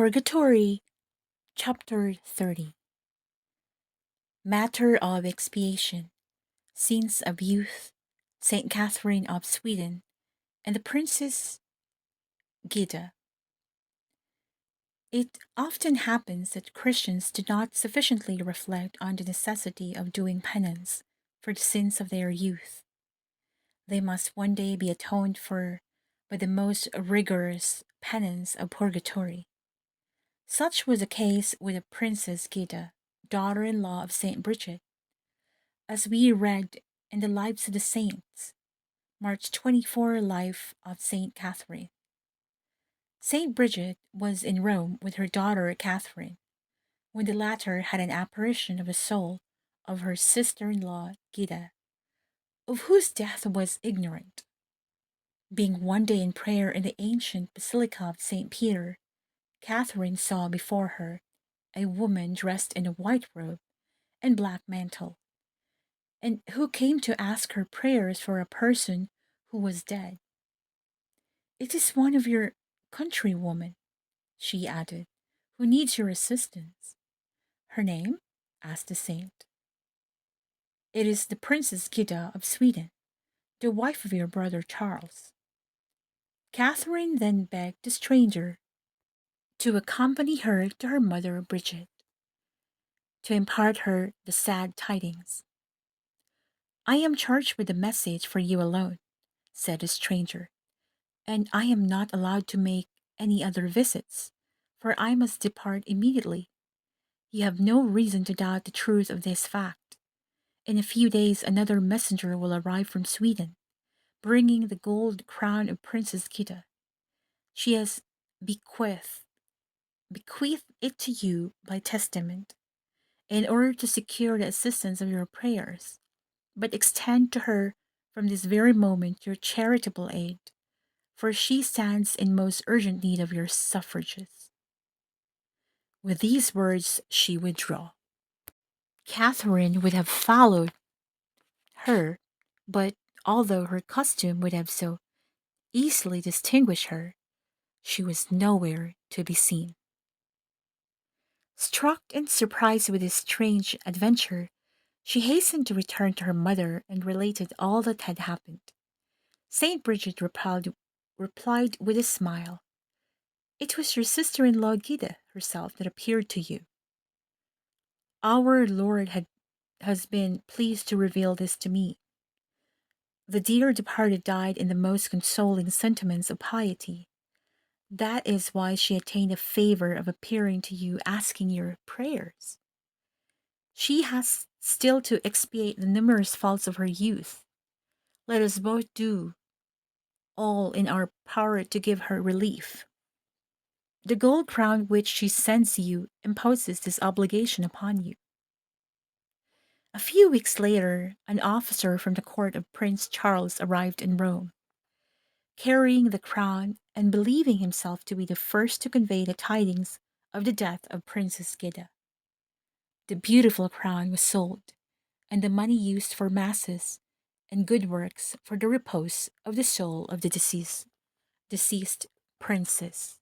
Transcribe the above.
Purgatory, Chapter 30. Matter of Expiation, Scenes of Youth, Saint Catherine of Sweden, and the Princess Gida. It often happens that Christians do not sufficiently reflect on the necessity of doing penance for the sins of their youth. They must one day be atoned for by the most rigorous penance of purgatory. Such was the case with the Princess Gida, daughter-in-law of Saint Bridget, as we read in the Lives of the Saints, March 24 Life of Saint Catherine. Saint Bridget was in Rome with her daughter Catherine, when the latter had an apparition of the soul of her sister-in-law Gida, of whose death was ignorant. Being one day in prayer in the ancient Basilica of Saint Peter, Catherine saw before her a woman dressed in a white robe and black mantle, and who came to ask her prayers for a person who was dead. "It is one of your countrywomen," she added, "who needs your assistance." "Her name?" asked the saint. "It is the Princess Gida of Sweden, the wife of your brother Charles." Catherine then begged the stranger to accompany her to her mother Bridget, to impart her the sad tidings. "I am charged with a message for you alone," said the stranger, "and I am not allowed to make any other visits, for I must depart immediately. You have no reason to doubt the truth of this fact. In a few days another messenger will arrive from Sweden, bringing the gold crown of Princess Gita. She has bequeathed, bequeathed it to you by testament, in order to secure the assistance of your prayers. But extend to her from this very moment your charitable aid, for she stands in most urgent need of your suffrages." With these words she withdrew. Catherine would have followed her, but although her costume would have so easily distinguished her, she was nowhere to be seen. Struck and surprised with this strange adventure, she hastened to return to her mother and related all that had happened. Saint Bridget replied with a smile, "It was your sister-in-law Gida herself that appeared to you. Our Lord has been pleased to reveal this to me. The dear departed died in the most consoling sentiments of piety. That is why she attained the favor of appearing to you asking your prayers. She has still to expiate the numerous faults of her youth. Let us both do all in our power to give her relief. The gold crown which she sends you imposes this obligation upon you." A few weeks later, an officer from the court of Prince Charles arrived in Rome, carrying the crown and believing himself to be the first to convey the tidings of the death of Princess Gida. The beautiful crown was sold, and the money used for masses and good works for the repose of the soul of the deceased princess.